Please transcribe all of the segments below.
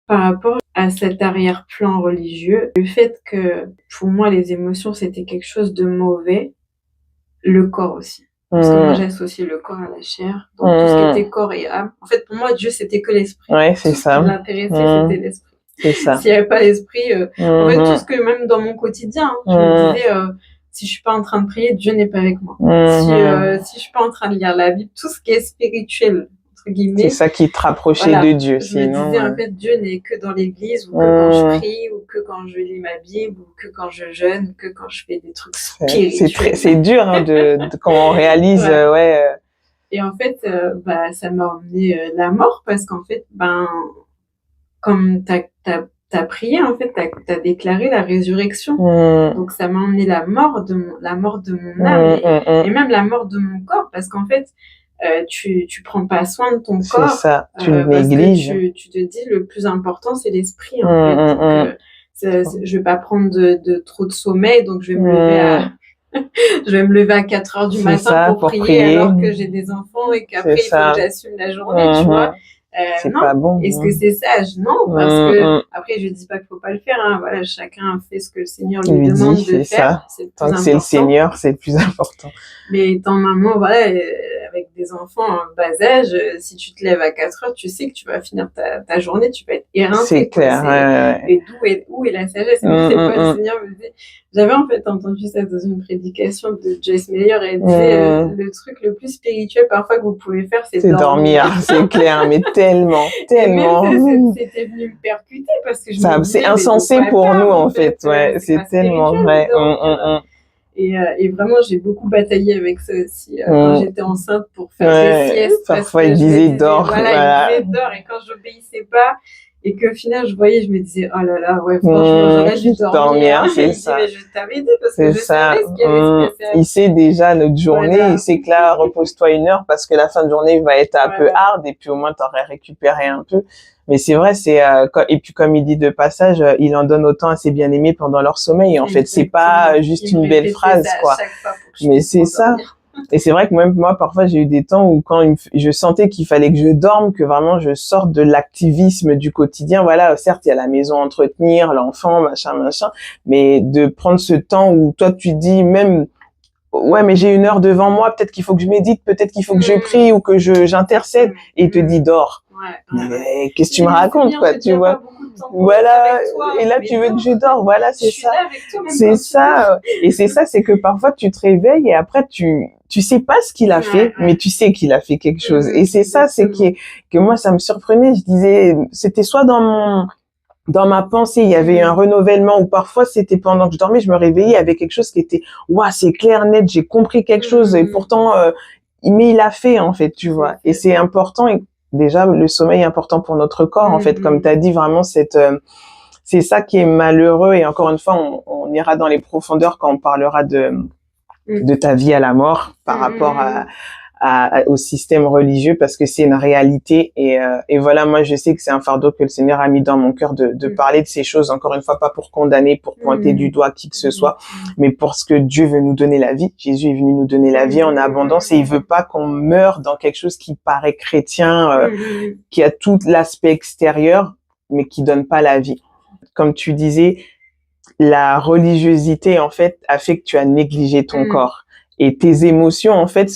par rapport à cet arrière-plan religieux, le fait que pour moi les émotions c'était quelque chose de mauvais, le corps aussi. Parce que moi j'associe le corps à la chair, donc tout ce qui était corps et âme. En fait pour moi Dieu c'était que l'esprit. Ouais, c'est tout ça. Ce qui m'intéressait c'était l'esprit. C'est ça. S'il n'y avait pas l'esprit, en fait tout ce que même dans mon quotidien, je me disais si je suis pas en train de prier, Dieu n'est pas avec moi. Si je suis pas en train de lire la Bible, tout ce qui est spirituel, entre guillemets. C'est ça qui te rapprochait de Dieu. Je me disais, en fait, Dieu n'est que dans l'église, ou que quand je prie, ou que quand je lis ma Bible, ou que quand je jeûne, que quand je fais des trucs spirituels. C'est dur, hein, quand on réalise, Et en fait, ça m'a emmené la mort, parce qu'en fait, comme t'as prié, en fait, t'as déclaré la résurrection. Donc, ça m'a emmené la mort de mon âme et même la mort de mon corps, parce qu'en fait, tu prends pas soin de ton corps. C'est ça, tu le négliges. Tu te dis, le plus important, c'est l'esprit, en fait. Donc, je vais pas prendre de trop de sommeil, donc je vais me lever à 4 heures du matin pour prier alors que j'ai des enfants et qu'après, il faut que j'assume la journée, tu vois. C'est non. pas bon. Est-ce que c'est sage? Non, parce que après je dis pas qu'il faut pas le faire, hein. Voilà, chacun fait ce que le Seigneur lui demande de faire. Tant que c'est le Seigneur, c'est le plus important. Mais étant maman, voilà, avec des enfants en bas âge, si tu te lèves à 4 heures, tu sais que tu vas finir ta journée, tu vas être éreinté. C'est clair. Et où est la sagesse? Et moi, le Seigneur me disait, j'avais en fait entendu ça dans une prédication de Joyce Meyer, et elle disait, le truc le plus spirituel parfois que vous pouvez faire, c'est dormir. C'est clair, mais tellement. C'était venu me percuter parce que c'est insensé pour nous, en fait. Ouais, c'est tellement vrai. Et vraiment, j'ai beaucoup bataillé avec ça aussi quand j'étais enceinte pour faire des siestes. Parfois, il disait dors. Voilà, il disait dors. Et quand j'obéissais pas, et qu'au final, je voyais, je me disais, oh là là, ouais, franchement, j'aurais dû dormir. C'est ça. Mais je t'avais dit parce que je savais ce qu'il y avait. Il sait déjà notre journée, il sait que là, repose-toi 1 heure parce que la fin de journée va être un peu hard et puis au moins t'aurais récupéré un peu. Mais c'est vrai, et puis comme il dit de passage, il en donne autant à ses bien-aimés pendant leur sommeil. En fait, c'est pas juste une belle phrase, quoi. Mais c'est ça. Et c'est vrai que même moi, parfois, j'ai eu des temps où quand je sentais qu'il fallait que je dorme, que vraiment je sorte de l'activisme du quotidien. Voilà, certes, il y a la maison à entretenir, l'enfant, machin, mais de prendre ce temps où toi, tu dis même, ouais, mais j'ai 1 heure devant moi, peut-être qu'il faut que je médite, peut-être qu'il faut que je prie ou que j'intercède, et il te dit dors. Mais qu'est-ce que tu me racontes, quoi, tu vois? Voilà, et là tu veux que je dors, voilà, c'est ça. C'est ça. Et c'est ça, c'est que parfois tu te réveilles et après tu sais pas ce qu'il a fait, mais tu sais qu'il a fait quelque chose. Et c'est ça, c'est que moi ça me surprenait, je disais, c'était soit dans ma pensée, il y avait un renouvellement, ou parfois c'était pendant que je dormais, je me réveillais avec quelque chose qui était, waouh, c'est clair, net, j'ai compris quelque chose, et pourtant, mais il a fait, en fait, tu vois. Et c'est important, et déjà, le sommeil est important pour notre corps, en fait, comme tu as dit, vraiment, c'est ça qui est malheureux, et encore une fois, on ira dans les profondeurs quand on parlera de ta vie à la mort, par rapport au système religieux, parce que c'est une réalité, et voilà, moi je sais que c'est un fardeau que le Seigneur a mis dans mon cœur de parler de ces choses, encore une fois, pas pour condamner, pour pointer du doigt qui que ce soit, mais parce que Dieu veut nous donner la vie. Jésus est venu nous donner la vie en abondance, et il veut pas qu'on meure dans quelque chose qui paraît chrétien, qui a tout l'aspect extérieur, mais qui donne pas la vie. Comme tu disais, la religiosité, en fait, a fait que tu as négligé ton corps, et tes émotions, en fait,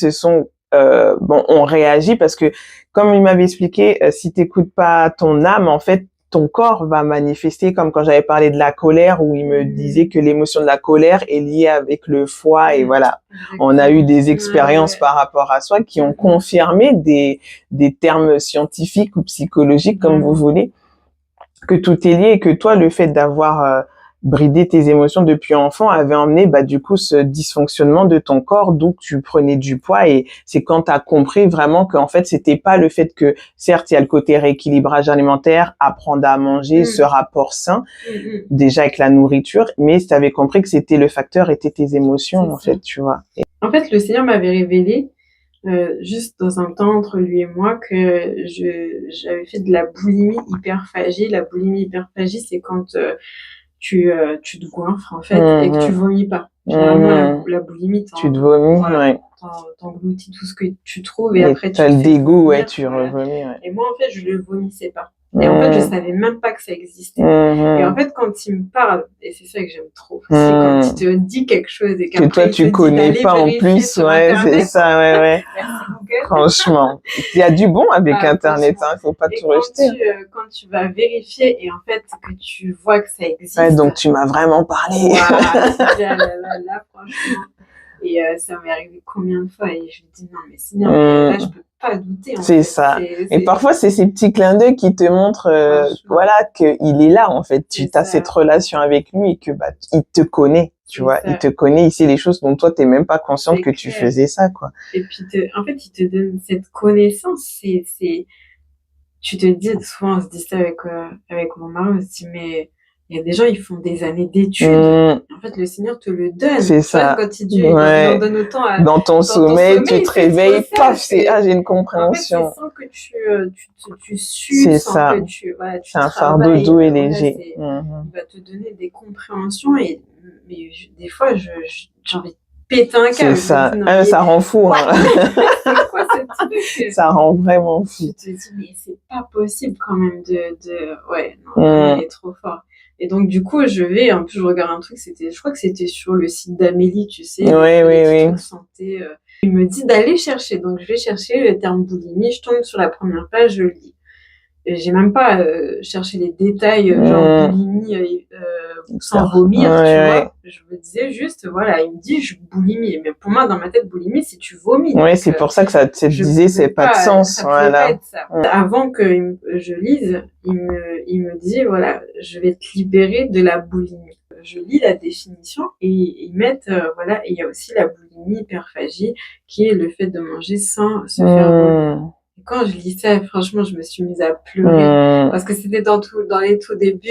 on réagit parce que, comme il m'avait expliqué, si t'écoutes pas ton âme, en fait, ton corps va manifester, comme quand j'avais parlé de la colère, où il me disait que l'émotion de la colère est liée avec le foie, et voilà. On a eu des expériences par rapport à soi qui ont confirmé des termes scientifiques ou psychologiques, comme vous voulez, que tout est lié, et que toi, le fait d'avoir brider tes émotions depuis enfant avait emmené du coup ce dysfonctionnement de ton corps, d'où tu prenais du poids, et c'est quand tu as compris vraiment qu'en fait c'était pas le fait que, certes il y a le côté rééquilibrage alimentaire, apprendre à manger, ce rapport sain déjà avec la nourriture, mais tu avais compris que c'était le facteur était tes émotions, en fait, tu vois. En fait, le Seigneur m'avait révélé juste dans un temps entre lui et moi que j'avais fait de la boulimie hyperphagie. La boulimie hyperphagie, c'est quand tu te goinfres, en fait, et que tu vomis pas. Généralement, la boulimie, tu te vomis, t'engloutis tout ce que tu trouves, et après t'as le dégoût, tu revomis, Et moi, en fait, je le vomissais pas. Et en fait, je savais même pas que ça existait. Et en fait, quand il me parle, et c'est ça que j'aime trop, c'est quand il te dit quelque chose et que toi tu connais pas en plus, ouais, c'est ça, ouais. Franchement, il y a du bon avec Internet, hein, faut pas tout rejeter. Quand tu vas vérifier et en fait que tu vois que ça existe. Ouais, donc tu m'as vraiment parlé. Voilà, là, franchement. Et ça m'est arrivé combien de fois et je me dis non mais Seigneur, là je peux pas douter. C'est ça. Et parfois c'est ces petits clins d'œil qui te montrent, voilà, que il est là en fait. Tu as cette relation avec lui et que bah il te connaît, tu vois, il te connaît, il sait les choses dont toi t'es même pas consciente que tu faisais ça, quoi. Et puis en fait il te donne cette connaissance. Tu te dis souvent on se dit ça avec mon mari, on se dit mais il y a des gens, ils font des années d'études. En fait, le Seigneur te le donne. C'est ça. Quand il en donne autant dans ton sommeil, tu te réveilles, paf, j'ai une compréhension. En fait, c'est sans que tu sues, c'est sans ça. que tu c'est un fardeau doux et léger. Il va te donner des compréhensions mais des fois, j'ai envie de péter un câble. C'est ça. Ça rend fou, hein. C'est quoi ce truc? Ça rend vraiment fou. Tu te dis, mais c'est pas possible quand même ouais, non, il est trop fort. Et donc, du coup, je regarde un truc, je crois que c'était sur le site d'Amélie, tu sais. Oui. Santé, il me dit d'aller chercher. Donc, je vais chercher le terme boulimie, je tombe sur la première page, je lis. Et j'ai même pas cherché les détails, genre boulimie, sans vomir, tu vois. Je me disais juste, voilà, il me dit, je boulimie. Mais pour moi, dans ma tête, boulimie, c'est tu vomis. Oui, c'est pour ça que ça te disait, c'est pas de sens, voilà. Avant que je lise, il me dit, voilà, je vais te libérer de la boulimie. Je lis la définition et ils mettent, voilà, et il y a aussi la boulimie, hyperphagie, qui est le fait de manger sans se faire vomir. Quand je lis ça, franchement, je me suis mise à pleurer parce que c'était dans les tout débuts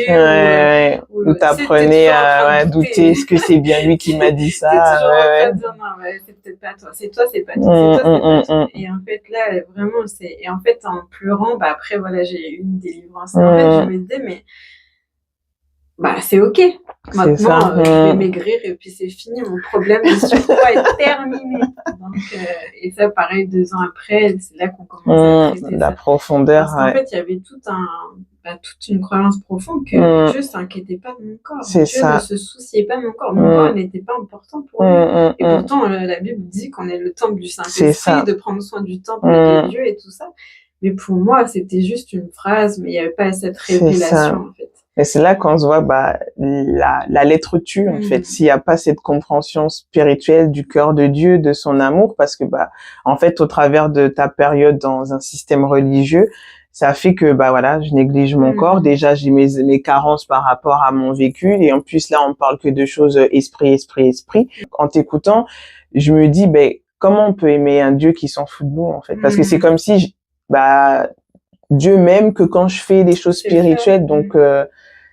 où t'apprenais à douter, est-ce que c'est bien lui qui m'a dit ça? T'es toujours en train de dire non, c'est peut-être pas toi, c'est toi, c'est pas toi, c'est toi, c'est pas toi. Et en fait là, vraiment, et en fait en pleurant, bah après voilà, j'ai eu une délivrance. En fait, je me disais mais bah c'est ok. Maintenant, je vais maigrir et puis c'est fini. Mon problème de surpoids est terminé. Donc, et ça, pareil, 2 ans après, c'est là qu'on commence à traiter la profondeur. Parce qu'en fait, il y avait toute une croyance profonde que Dieu s'inquiétait pas de mon corps. Dieu ne se souciait pas de mon corps. Mon corps n'était pas important pour lui. Et pourtant, la Bible dit qu'on est le temple du Saint-Esprit, de prendre soin du temple de Dieu et tout ça. Mais pour moi, c'était juste une phrase, mais il n'y avait pas cette révélation, en fait. Et c'est là qu'on se voit, la lettre tue, en fait, s'il n'y a pas cette compréhension spirituelle du cœur de Dieu, de son amour, parce que, en fait, au travers de ta période dans un système religieux, ça fait que, voilà, je néglige mon corps. Déjà, j'ai mes carences par rapport à mon vécu. Et en plus, là, on parle que de choses esprit. En t'écoutant, je me dis, comment on peut aimer un Dieu qui s'en fout de nous, en fait? Parce que c'est comme si, Dieu m'aime que quand je fais des choses spirituelles, donc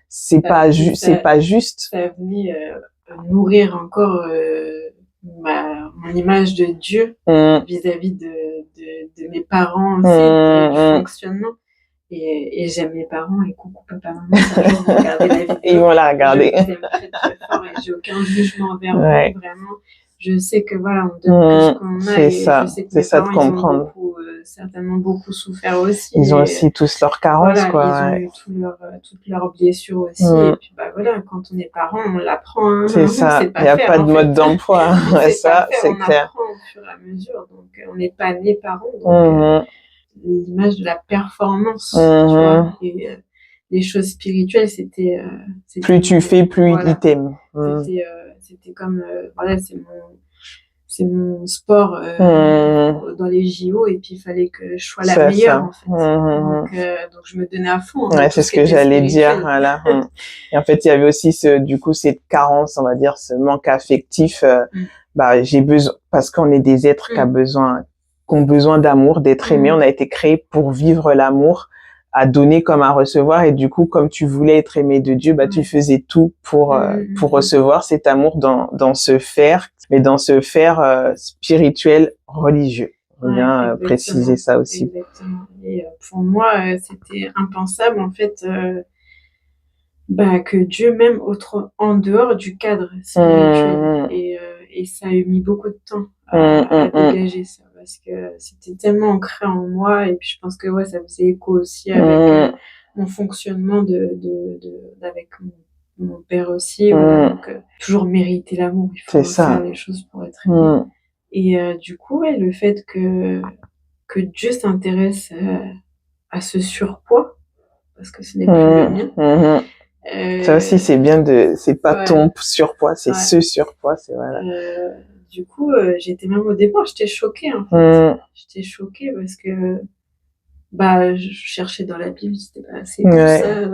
c'est pas juste. Ça venait nourrir encore mon image de Dieu vis-à-vis de mes parents aussi, du fonctionnement. Et j'aime mes parents et coucou papa maman, si vous regardez la vidéo. Ils vont la regarder. Je les aime très très fort et j'ai aucun jugement envers eux, vraiment. Je sais que voilà, on donne ce qu'on a. C'est ça, c'est ça de comprendre. Ils ont certainement beaucoup souffert aussi. Ils ont aussi tous leurs carences, voilà, ils ont eu toutes leurs blessures aussi. Et puis voilà, quand on est parent, on l'apprend. Hein, c'est ça, il n'y a pas de mode d'emploi. Ça, c'est clair. On apprend au fur et à mesure. Donc, on n'est pas né parents. Donc, l'image de la performance, tu vois. Et les choses spirituelles, c'était plus tu fais, plus il t'aime. C'était comme voilà, c'est mon sport dans les JO et puis il fallait que je sois la meilleure en fait. Donc je me donnais à fond. C'est ce que j'allais dire, voilà. Et en fait, il y avait aussi cette carence, on va dire, ce manque affectif. J'ai besoin, parce qu'on est des êtres qui ont besoin d'amour, d'être aimés. On a été créés pour vivre l'amour, à donner comme à recevoir, et du coup, comme tu voulais être aimé de Dieu, tu faisais tout pour recevoir cet amour dans ce faire, mais dans ce faire spirituel religieux. On vient préciser ça aussi. Exactement. Et pour moi, c'était impensable en fait que Dieu m'aime en dehors du cadre spirituel. Et ça a eu mis beaucoup de temps à dégager ça. Parce que c'était tellement ancré en moi et puis je pense que ça faisait écho aussi avec mon fonctionnement avec mon père aussi. Voilà, donc, toujours mériter l'amour. Il faut faire les choses pour être aimé. Et du coup, le fait que Dieu s'intéresse à ce surpoids, parce que ce n'est plus le mien. Ça aussi, c'est bien c'est pas ton surpoids, c'est ce surpoids, c'est voilà. Du coup, j'étais même au départ, j'étais choquée, en fait. J'étais choquée parce que, je cherchais dans la Bible, c'était pas assez pour ça.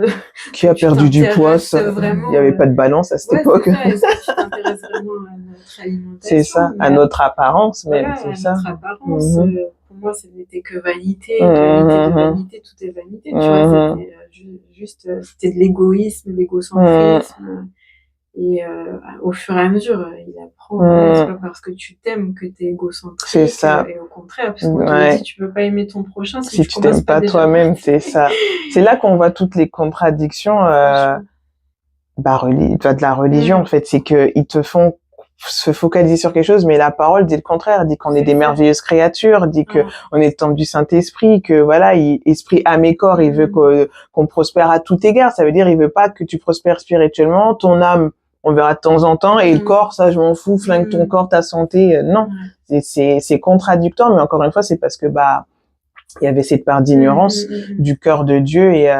Qui a perdu du poids, ça. Il y avait pas de balance à cette époque. C'est ça. Est-ce que tu t'intéresses vraiment à notre alimentation? C'est ça, à notre apparence, même, c'est ça. Notre apparence, pour moi, ce n'était que vanité, de vanité, tout est vanité, tu vois, c'était c'était de l'égoïsme, de l'égocentrisme. Et au fur et à mesure, il apprend, c'est pas parce que tu t'aimes que t'es égocentrique. C'est ça. Et au contraire, parce qu'on te dit, tu peux pas aimer ton prochain si tu t'aimes pas toi-même, c'est ça. C'est là qu'on voit toutes les contradictions, de la religion, en fait. C'est que ils te font se focaliser sur quelque chose, mais la parole dit le contraire, dit qu'on est des merveilleuses créatures, dit que on est le temple du Saint-Esprit, que voilà, esprit, âme et corps, il veut qu'on prospère à tout égard. Ça veut dire, il veut pas que tu prospères spirituellement, ton âme, on verra de temps en temps, et le corps, ça, je m'en fous, flingue ton corps, ta santé, non. C'est contradictoire, mais encore une fois, c'est parce que, il y avait cette part d'ignorance du cœur de Dieu, et,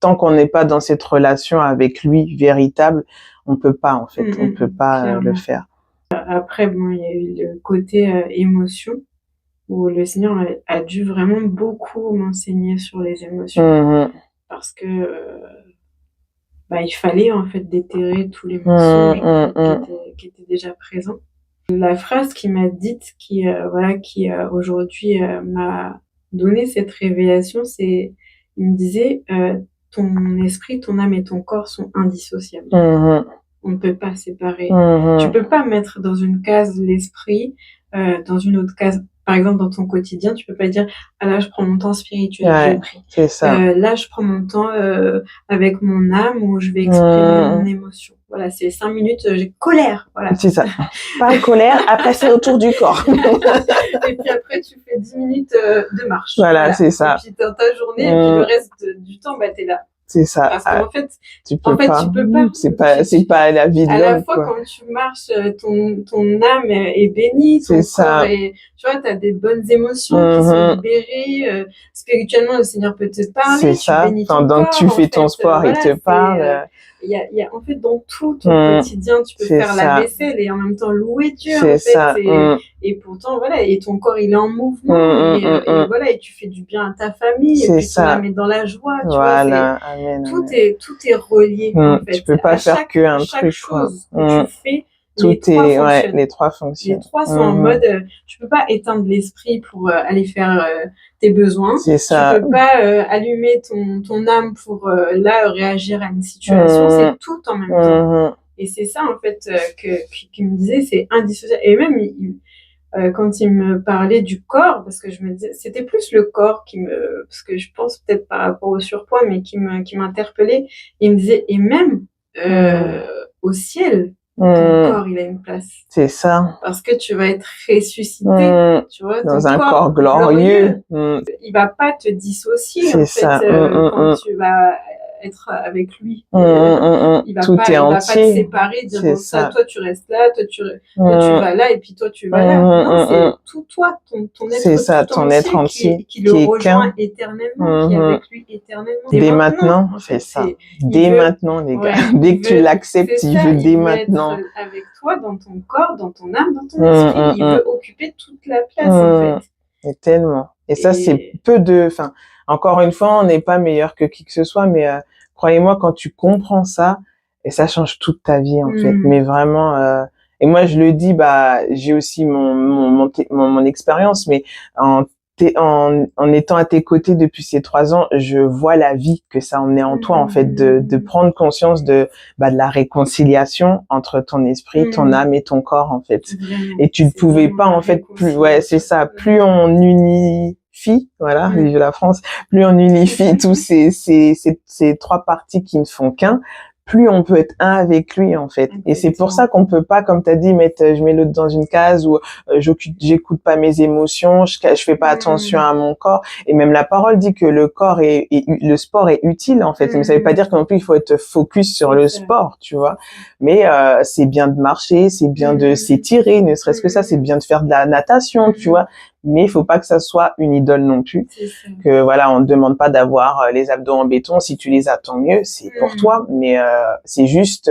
tant qu'on n'est pas dans cette relation avec lui, véritable, on peut pas, en fait, on peut pas le faire. Après, il y a eu le côté émotion, où le Seigneur a dû vraiment beaucoup m'enseigner sur les émotions. Parce que, il fallait, en fait, déterrer tous les mensonges qui étaient déjà présents. La phrase qu'il m'a dite, qui aujourd'hui m'a donné cette révélation, il me disait, ton esprit, ton âme et ton corps sont indissociables. On ne peut pas séparer. Tu peux pas mettre dans une case l'esprit, dans une autre case. Par exemple, dans ton quotidien, tu peux pas dire, là, je prends mon temps spirituel, je prie. C'est ça. Là, je prends mon temps avec mon âme où je vais exprimer mon émotion. Voilà, c'est 5 minutes, j'ai colère. Voilà. C'est ça. Pas colère, après c'est autour du corps. Et puis après, tu fais 10 minutes de marche. Voilà, c'est ça. Et puis dans ta journée, et puis le reste du temps, t'es là. C'est ça. Parce qu'en fait, tu peux pas. C'est pas la vie de l'homme. À la fois, quand tu marches, ton âme est bénie, ton corps est, tu vois, t'as des bonnes émotions qui sont libérées, spirituellement, le Seigneur peut te parler. C'est ça. Pendant que tu fais ton sport, il te parle. Il y a, en fait, dans tout ton quotidien, tu peux faire la vaisselle et en même temps louer Dieu, en fait. Ça. Et pourtant, voilà, et ton corps, il est en mouvement, et voilà, et tu fais du bien à ta famille, et puis tu la mets dans la joie, tu vois. Amen, tout est relié, en fait. Tu peux pas faire qu'un truc, chaque chose que tu fais, les trois fonctionnent. Les trois sont en mode, tu peux pas éteindre l'esprit pour aller faire tes besoins. C'est ça. Tu peux pas allumer ton âme pour là réagir à une situation. C'est tout en même temps. Et c'est ça en fait qu'il me disait, c'est indissociable. Et même quand il me parlait du corps, parce que je me disais, c'était plus le corps parce que je pense peut-être par rapport au surpoids, mais qui m'interpellait. Il me disait, et même au ciel. Ton corps, il a une place. C'est ça. Parce que tu vas être ressuscité, tu vois. Dans un corps glorieux. Il va pas te dissocier, c'est ça. Quand tu vas être avec lui. Il va Tout pas, est il entier. va pas te séparer, dire bon, ça, toi tu restes là, toi tu vas là, et puis toi tu vas là. Non, c'est tout toi, ton être c'est ça, ton être entier qui le rejoint éternellement, qui est avec lui éternellement. Dès maintenant, c'est ça. Dès maintenant, les gars. Dès que tu l'acceptes, il veut dès maintenant. Être avec toi, dans ton corps, dans ton âme, dans ton esprit. Il veut occuper toute la place, en fait. Et tellement. Et ça, c'est encore une fois, on n'est pas meilleur que qui que ce soit, mais croyez-moi, quand tu comprends ça, et ça change toute ta vie, en fait. Mais vraiment, et moi, je le dis, j'ai aussi mon expérience, mais en étant à tes côtés depuis ces 3 ans, je vois la vie que ça emmenait en toi, en fait, de prendre conscience de la réconciliation entre ton esprit, ton âme et ton corps, en fait. Et tu ne pouvais pas, en fait, c'est ça, plus on unifie, voilà, vive la France, plus on unifie tous ces 3 parties qui ne font qu'un, plus on peut être un avec lui, en fait. Et c'est pour ça qu'on peut pas, comme tu as dit, je mets l'autre dans une case où j'écoute pas mes émotions, je fais pas attention à mon corps. Et même la parole dit que le sport est utile, en fait. Mais ça veut pas dire que non plus il faut être focus sur le sport, tu vois. Mais c'est bien de marcher, c'est bien de s'étirer, ne serait-ce que ça, c'est bien de faire de la natation, tu vois. Mais il faut pas que ça soit une idole non plus. Que voilà, on ne demande pas d'avoir les abdos en béton. Si tu les as, tant mieux, c'est pour toi. Mais c'est juste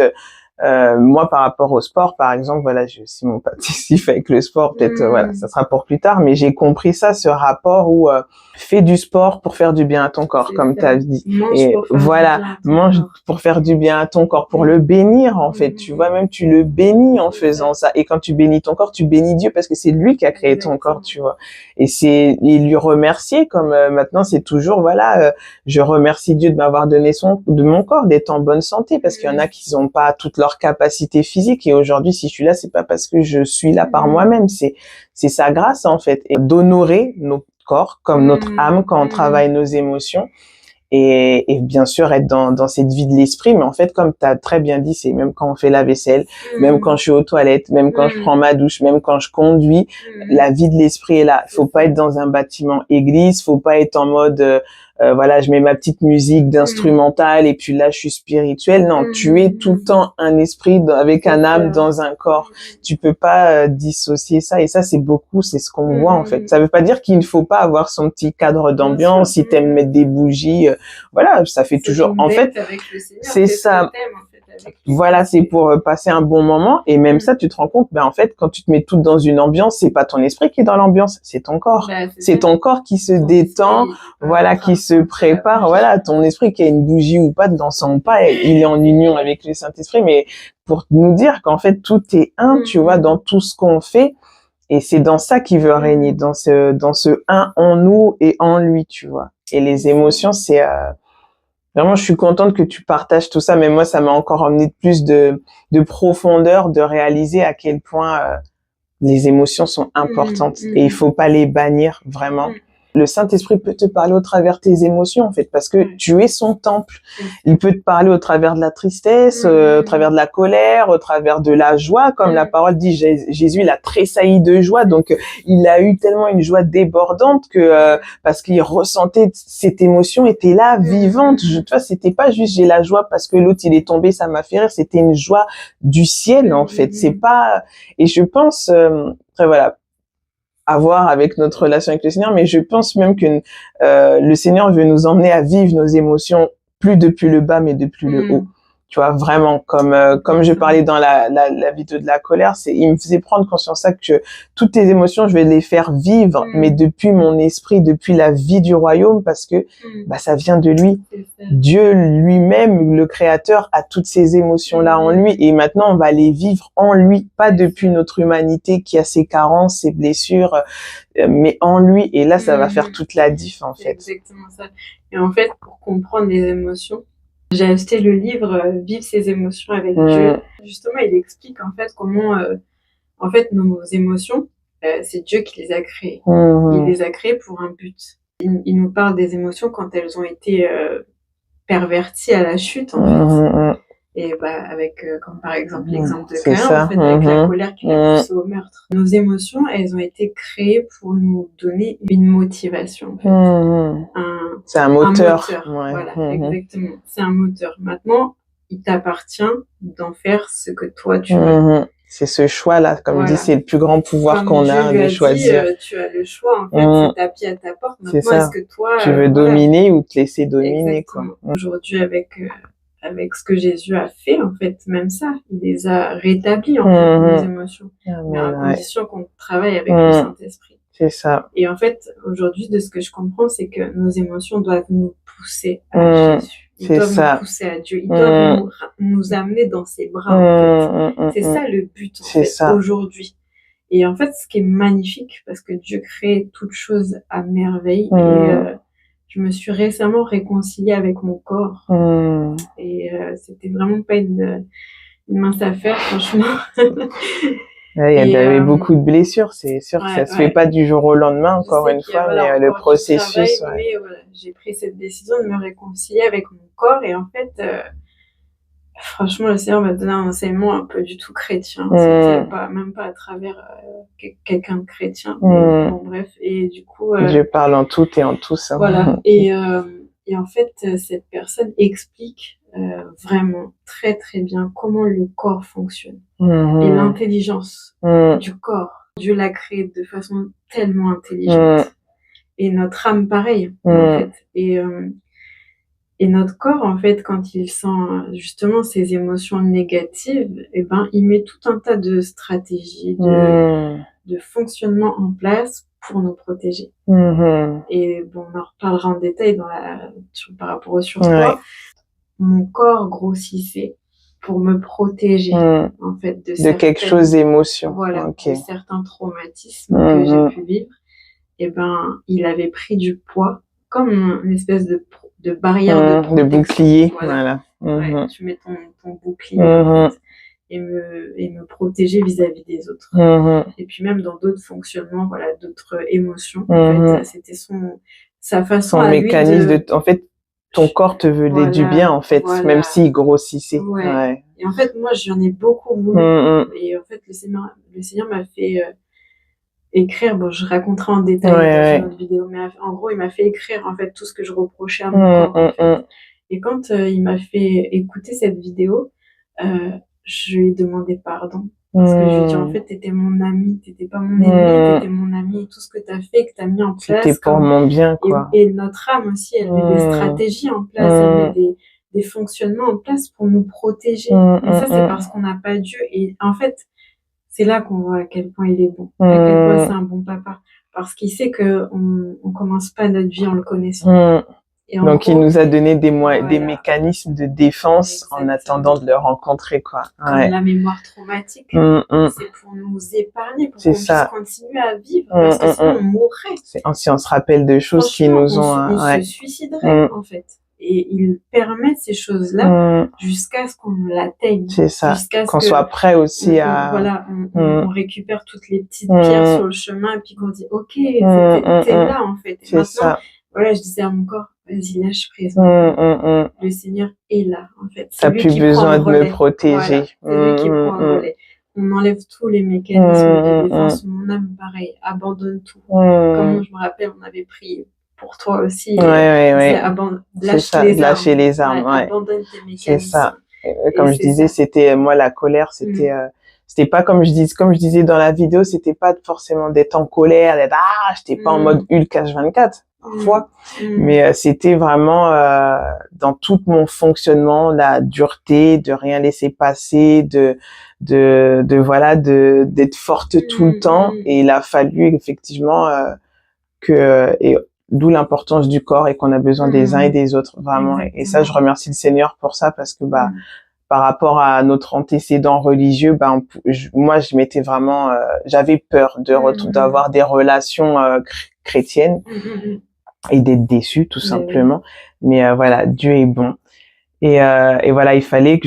moi par rapport au sport, par exemple, voilà, si mon passif avec le sport, peut-être voilà, ça sera pour plus tard. Mais j'ai compris ça, ce rapport où fais du sport pour faire du bien à ton corps, comme tu as dit. Et voilà, mange pour faire du bien à ton corps, pour le bénir en fait. Tu vois, même tu le bénis en faisant ça. Et quand tu bénis ton corps, tu bénis Dieu parce que c'est lui qui a créé ton corps, tu vois. Et lui remercier, comme maintenant c'est toujours voilà, je remercie Dieu de m'avoir donné de mon corps, d'être en bonne santé, parce qu'il y en a qui n'ont pas toute leur capacité physique. Et aujourd'hui, si je suis là, c'est pas parce que je suis là par moi-même, c'est sa grâce en fait. Et d'honorer nos corps comme notre âme quand on travaille nos émotions. Et bien sûr être dans cette vie de l'esprit, mais en fait comme tu as très bien dit, c'est même quand on fait la vaisselle, même quand je suis aux toilettes, même quand je prends ma douche, même quand je conduis, la vie de l'esprit est là. Faut pas être dans un bâtiment église, faut pas être en mode voilà, je mets ma petite musique d'instrumental et puis là je suis spirituel. Non, tu es tout le temps un esprit avec un âme dans un corps. Tu peux pas dissocier ça, et ça c'est ce qu'on voit en fait. Ça veut pas dire qu'il ne faut pas avoir son petit cadre d'ambiance, si t'aimes mettre des bougies, voilà, ça fait toujours en fait c'est ça. Voilà, c'est pour passer un bon moment. Et même ça, tu te rends compte, en fait, quand tu te mets toute dans une ambiance, c'est pas ton esprit qui est dans l'ambiance, c'est ton corps. C'est ton corps qui se détend, voilà, qui se prépare. Voilà, ton esprit qui a une bougie ou pas, dans son pas, il est en union avec le Saint-Esprit. Mais pour nous dire qu'en fait, tout est un, tu vois, dans tout ce qu'on fait. Et c'est dans ça qu'il veut régner, dans ce un en nous et en lui, tu vois. Et les émotions, c'est... Vraiment, je suis contente que tu partages tout ça, mais moi, ça m'a encore amené plus de profondeur, de réaliser à quel point les émotions sont importantes et il faut pas les bannir, vraiment. Le Saint-Esprit peut te parler au travers de tes émotions, en fait, parce que tu es son temple. Il peut te parler au travers de la tristesse, au travers de la colère, au travers de la joie, comme la parole dit, Jésus, il a tressailli de joie, donc il a eu tellement une joie débordante que parce qu'il ressentait cette émotion était là, vivante. Tu vois, c'était pas juste j'ai la joie parce que l'autre il est tombé, ça m'a fait rire, c'était une joie du ciel, en fait. C'est pas, et je pense, après voilà, à voir avec notre relation avec le Seigneur, mais je pense même que le Seigneur veut nous emmener à vivre nos émotions plus depuis le bas, mais depuis le haut. Tu vois, vraiment, comme je parlais dans la vidéo de la colère, il me faisait prendre conscience ça que toutes tes émotions, je vais les faire vivre, mais depuis mon esprit, depuis la vie du royaume, parce que ça vient de lui. Dieu lui-même, le Créateur, a toutes ces émotions-là en lui, et maintenant on va les vivre en lui, pas depuis notre humanité qui a ses carences, ses blessures, mais en lui, et là ça va faire toute la diff en fait. C'est exactement ça. Et en fait, pour comprendre les émotions, j'ai acheté le livre Vivre ses émotions avec Dieu. Justement, il explique en fait comment en fait nos émotions, c'est Dieu qui les a créées. Il les a créées pour un but. Il nous parle des émotions quand elles ont été perverties à la chute en fait. Et avec comme par exemple l'exemple de Caïn, en fait, avec la colère qui l'a poussé au meurtre. Nos émotions, elles ont été créées pour nous donner une motivation en fait. C'est un moteur. Voilà, exactement. C'est un moteur. Maintenant, il t'appartient d'en faire ce que toi tu veux. C'est ce choix-là, comme dit, c'est le plus grand pouvoir qu'on a de choisir. Tu as le choix, en fait, c'est tapis à ta porte. Maintenant, est-ce que toi... Tu veux dominer ou te laisser dominer, quoi. Aujourd'hui, avec ce que Jésus a fait, en fait, même ça, il les a rétablis, en fait, nos émotions. Mais à condition qu'on travaille avec le Saint-Esprit. C'est ça. Et en fait, aujourd'hui, de ce que je comprends, c'est que nos émotions doivent nous pousser à Jésus. Ils doivent nous pousser à Dieu. Ils doivent nous amener dans ses bras, en fait. C'est ça le but, en fait, aujourd'hui. Et en fait, ce qui est magnifique, parce que Dieu crée toutes choses à merveille, et je me suis récemment réconciliée avec mon corps. Et c'était vraiment pas une mince affaire, franchement. Il y avait beaucoup de blessures, c'est sûr que ça se fait pas du jour au lendemain, encore une fois, mais le processus. Mais, voilà, j'ai pris cette décision de me réconcilier avec mon corps, et en fait, Franchement, le Seigneur m'a donné un enseignement un peu du tout chrétien. C'était même pas à travers quelqu'un de chrétien. Bon, bref. Et du coup... Je parle en tout et en tous. Hein. Voilà. Et en fait, cette personne explique vraiment très très bien comment le corps fonctionne. Et l'intelligence du corps. Dieu l'a créé de façon tellement intelligente. Et notre âme, pareil, en fait. Et notre corps, en fait, quand il sent justement ces émotions négatives, eh ben, il met tout un tas de stratégies, de fonctionnement en place pour nous protéger. Et bon, on en reparlera en détail par rapport au surpoids. Mon corps grossissait pour me protéger, en fait, de quelque chose d'émotion. Voilà, de certains traumatismes que j'ai pu vivre. Et ben, il avait pris du poids comme une espèce de barrière de protection. De bouclier, voilà. Ouais, tu mets ton bouclier en fait, et me protéger vis-à-vis des autres. Et puis même dans d'autres fonctionnements, voilà, d'autres émotions. En fait, c'était sa façon à mécanisme lui de... En fait, ton corps te veut du bien, en fait, même s'il grossissait. Ouais. Et en fait, moi, j'en ai beaucoup voulu. Et en fait, le Seigneur m'a fait... écrire, bon, je raconterai en détail dans une autre vidéo, mais en gros, il m'a fait écrire, en fait, tout ce que je reprochais à mon corps, en fait. Et quand il m'a fait écouter cette vidéo, je lui ai demandé pardon. Parce que je lui ai dit, en fait, t'étais mon ami, t'étais pas mon ennemi, t'étais mon ami, et tout ce que t'as fait, que t'as mis en place. C'était pour mon bien, quoi. Et notre âme aussi, elle met des stratégies en place, elle met des fonctionnements en place pour nous protéger. Et ça, c'est parce qu'on n'a pas Dieu. Et en fait, c'est là qu'on voit à quel point il est bon, à quel point c'est un bon papa. Parce qu'il sait qu'on commence pas notre vie en le connaissant. Et donc, gros, il nous a donné des mécanismes de défense en attendant de le rencontrer, quoi. Comme la mémoire traumatique, c'est pour nous épargner, pour qu'on puisse continuer à vivre, parce que sinon on mourrait. Si on se rappelle de choses qui nous ont... On se suiciderait, en fait. Et il permet ces choses-là jusqu'à ce qu'on l'atteigne. C'est ça, qu'on soit prêt aussi à... Voilà, on récupère toutes les petites pierres sur le chemin et puis qu'on dit, ok, t'es là en fait. Et maintenant, ça. Voilà, je disais à mon corps, vas-y, lâche prise. Le Seigneur est là, en fait. T'as plus besoin de me protéger. Voilà, c'est lui qui prend le relais. On enlève tous les mécanismes de défense. Mon âme, pareil, abandonne tout. Comme je me rappelle, on avait prié pour toi aussi. Lâcher les armes. Abandonne tes mécanismes. C'est ça. Comme je disais, c'était moi la colère, c'était pas comme je disais dans la vidéo, c'était pas forcément d'être en colère, j'étais pas en mode Hulk H24 parfois, mais c'était vraiment dans tout mon fonctionnement, la dureté, de rien laisser passer, d'être forte tout le temps, et il a fallu effectivement d'où l'importance du corps et qu'on a besoin des uns et des autres, vraiment. Et ça, je remercie le Seigneur pour ça, parce que par rapport à notre antécédent religieux, moi, je m'étais vraiment, j'avais peur d'avoir des relations chrétiennes et d'être déçue, tout simplement. Mais voilà, Dieu est bon. Et voilà, il fallait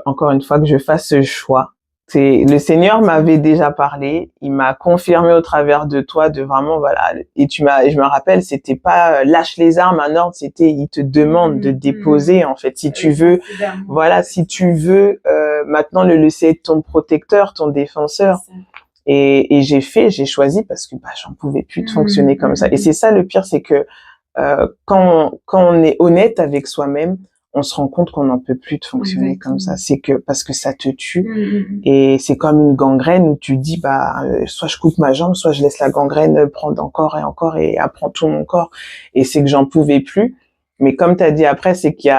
encore une fois, que je fasse ce choix. Le Seigneur m'avait déjà parlé, il m'a confirmé au travers de toi de vraiment, voilà, et je me rappelle, c'était pas lâche les armes, un ordre, c'était il te demande de déposer, en fait, si tu veux, voilà, si tu veux maintenant le laisser être ton protecteur, ton défenseur. Et j'ai choisi parce que j'en pouvais plus de fonctionner comme ça. Et c'est ça le pire, c'est que quand on est honnête avec soi-même, on se rend compte qu'on n'en peut plus de fonctionner comme ça. C'est que parce que ça te tue, et c'est comme une gangrène où tu dis soit je coupe ma jambe, soit je laisse la gangrène prendre encore et encore et apprend tout mon corps. Et c'est que j'en pouvais plus. Mais comme tu as dit après, c'est qu'il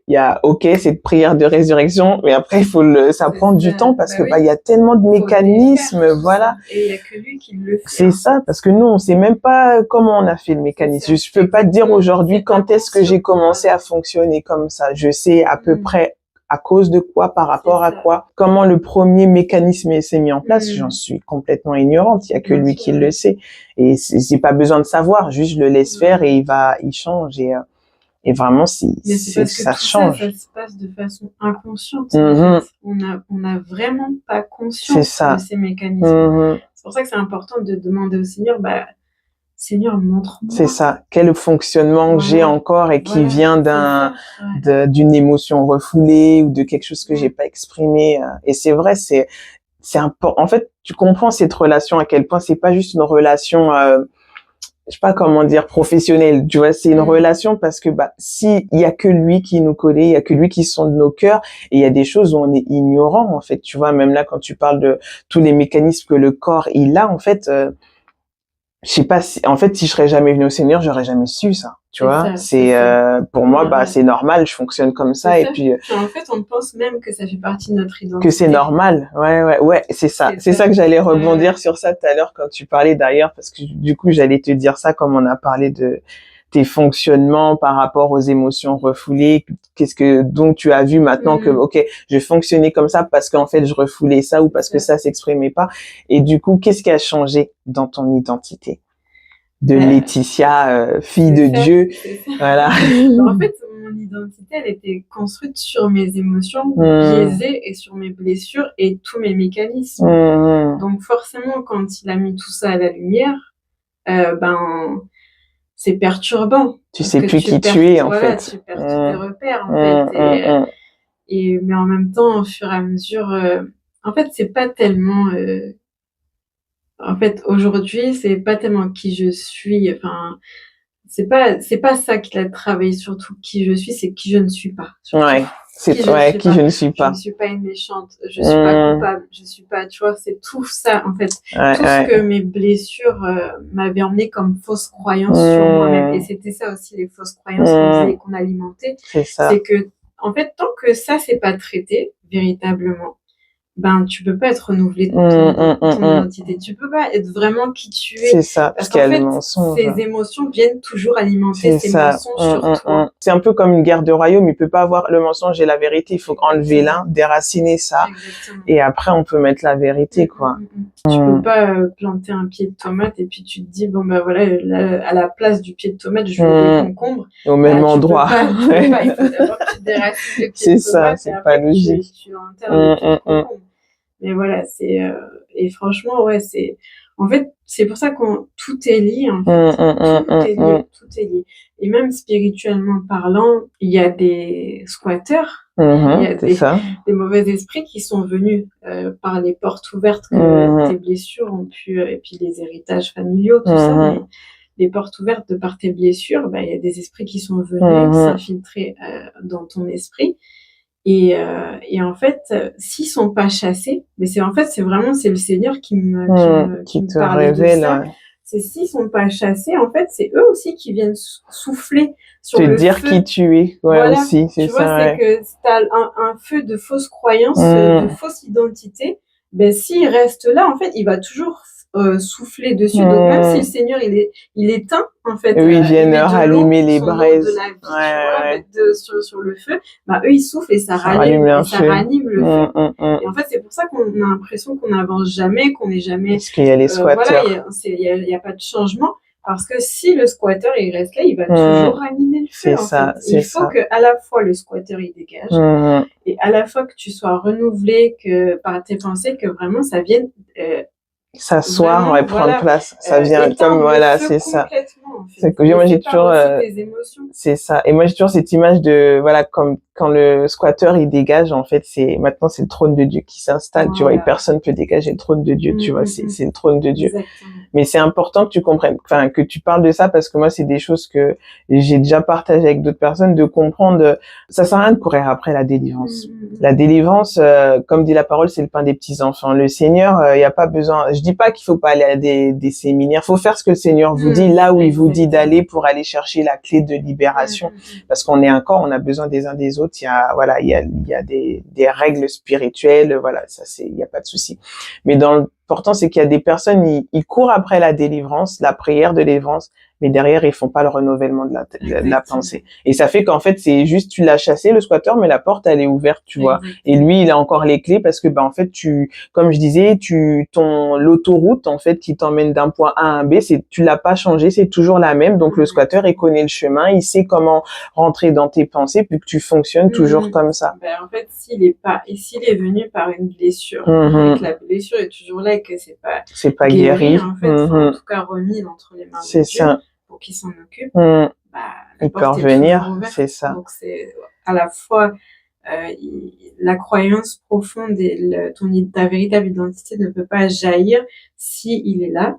y a cette prière de résurrection, mais après ça prend du temps parce que il y a tellement de mécanismes, voilà. Et il y a que lui qui le fait. C'est ça, parce que nous on sait même pas comment on a fait le mécanisme. Je peux pas te dire aujourd'hui quand est-ce que j'ai commencé à fonctionner comme ça. Je sais à peu près à cause de quoi, par rapport à quoi, comment le premier mécanisme s'est mis en place. J'en suis complètement ignorante. Il y a que lui qui le sait. Et j'ai pas besoin de savoir, juste je le laisse faire et il change. Et vraiment, ça change. Ça se passe de façon inconsciente. En fait. On n'a vraiment pas conscience de ces mécanismes. C'est pour ça que c'est important de demander au Seigneur, Seigneur, montre-moi. C'est ça. Quel fonctionnement j'ai encore et qui vient d'une émotion refoulée ou de quelque chose que j'ai pas exprimé. Et c'est vrai, c'est important. En fait, tu comprends cette relation à quel point c'est pas juste une relation, je sais pas comment dire, professionnelle. Tu vois, c'est une relation parce que, si il y a que lui qui nous connaît, il y a que lui qui sonde nos cœurs et il y a des choses où on est ignorant, en fait. Tu vois, même là, quand tu parles de tous les mécanismes que le corps, il a, en fait, je sais pas si, en fait, si je serais jamais venue au Seigneur, j'aurais jamais su ça. Tu vois, pour moi, c'est normal, je fonctionne comme ça, et puis. En fait, on pense même que ça fait partie de notre identité. Que c'est normal. Ouais, c'est ça. C'est ça que j'allais rebondir sur ça tout à l'heure quand tu parlais d'ailleurs, parce que du coup, j'allais te dire ça comme on a parlé de tes fonctionnements par rapport aux émotions refoulées. Donc tu as vu maintenant que, ok, je fonctionnais comme ça parce qu'en fait, je refoulais ça ou parce que ça s'exprimait pas. Et du coup, qu'est-ce qui a changé dans ton identité? De Laetitia, fille de Dieu. Voilà. En fait, mon identité, elle était construite sur mes émotions biaisées et sur mes blessures et tous mes mécanismes. Donc forcément, quand il a mis tout ça à la lumière, c'est perturbant. Tu sais plus qui tu es, en fait. Tu perds tous tes repères, en fait. Mais en même temps, au fur et à mesure, en fait, c'est pas tellement... En fait, aujourd'hui, c'est pas tellement qui je suis. Enfin, c'est pas ça qu'il a travaillé, surtout qui je suis, c'est qui je ne suis pas. Surtout. Ouais, c'est qui je ne suis pas. Je ne suis pas une méchante, je suis pas coupable, je suis pas, tu vois, c'est tout ça, en fait. Tout ce que mes blessures m'avaient emmené comme fausses croyances sur moi-même. Et c'était ça aussi, les fausses croyances qu'on alimentait. C'est que, en fait, tant que ça, c'est pas traité, véritablement, tu peux pas être renouvelé dans ton identité. Tu peux pas être vraiment qui tu es. C'est ça, parce qu'en fait, ces émotions viennent toujours alimenter ces mensonges sur toi. C'est un peu comme une guerre de royaume. Il peut pas avoir le mensonge et la vérité. Il faut enlever l'un, déraciner ça. Exactement. Et après, on peut mettre la vérité, quoi. Tu peux pas planter un pied de tomate et puis tu te dis, voilà, là, à la place du pied de tomate, je veux des concombres. Au même endroit. Tu peux pas. Il faut d'abord que tu déracines le pied de tomate. C'est ça, c'est pas logique. Tu enterres le pied de concombre. Mais voilà, et franchement, ouais, en fait, c'est pour ça tout est lié, en fait. Tout est lié. Et même spirituellement parlant, il y a des squatteurs, il y a des mauvais esprits qui sont venus par les portes ouvertes que tes blessures ont pu, et puis les héritages familiaux, tout ça, mais les portes ouvertes de par tes blessures, il y a des esprits qui sont venus s'infiltrer dans ton esprit. Et en fait, s'ils sont pas chassés, mais c'est le Seigneur qui me parlait de ça. C'est s'ils sont pas chassés, en fait, c'est eux aussi qui viennent souffler sur le feu. Te dire qui tu es, aussi, c'est ça. Tu vois, c'est que si t'as un feu de fausses croyances, de fausses identités, s'il reste là, en fait, il va toujours souffler dessus. Donc même si le Seigneur il éteint, en fait, eux ils viennent rallumer les braises de la vie, sur le feu, eux ils soufflent et ça ranime le feu. Et en fait c'est pour ça qu'on a l'impression qu'on n'avance jamais, qu'on n'est jamais, parce qu'il y a les squatteurs, il y a pas de changement, parce que si le squatter il reste là, il va toujours ranimer le feu. Il faut que à la fois le squatter il dégage et à la fois que tu sois renouvelé, que par tes pensées, que vraiment ça vienne s'asseoir et prendre place, ça vient comme c'est ça. En fait. C'est que moi j'ai toujours c'est ça, et moi j'ai toujours cette image de comme quand le squatteur il dégage, en fait maintenant c'est le trône de Dieu qui s'installe, tu vois, et personne peut dégager le trône de Dieu, tu vois, c'est le trône de Dieu. Exactement. Mais c'est important que tu comprennes, que tu parles de ça, parce que moi c'est des choses que j'ai déjà partagées avec d'autres personnes, de comprendre, ça sert à rien de courir après la délivrance. La délivrance, comme dit la parole, c'est le pain des petits enfants. Le Seigneur, il y a pas besoin, je dis pas qu'il faut pas aller à des séminaires, faut faire ce que le Seigneur vous dit, là où il vous dit d'aller, pour aller chercher la clé de libération, parce qu'on est un corps, on a besoin des uns des autres. Il y a des règles spirituelles, ça il y a pas de souci. Mais l'important c'est qu'il y a des personnes, ils courent après la délivrance, la prière de délivrance, mais derrière ils font pas le renouvellement de la pensée. Et ça fait qu'en fait c'est juste tu l'as chassé le squatteur, mais la porte elle est ouverte, tu vois. Et lui il a encore les clés parce que en fait comme je disais, l'autoroute en fait qui t'emmène d'un point A à un B, tu l'as pas changé, c'est toujours la même. Donc le squatteur il connaît le chemin, il sait comment rentrer dans tes pensées puis que tu fonctionnes toujours comme ça. En fait s'il est venu par une blessure, et que la blessure est toujours là et que c'est pas guéri en fait, en tout cas remis entre les mains de Dieu pour qu'il s'en occupe, il peut revenir, c'est ça. Donc c'est à la fois la croyance profonde et ta véritable identité ne peut pas jaillir si il est là,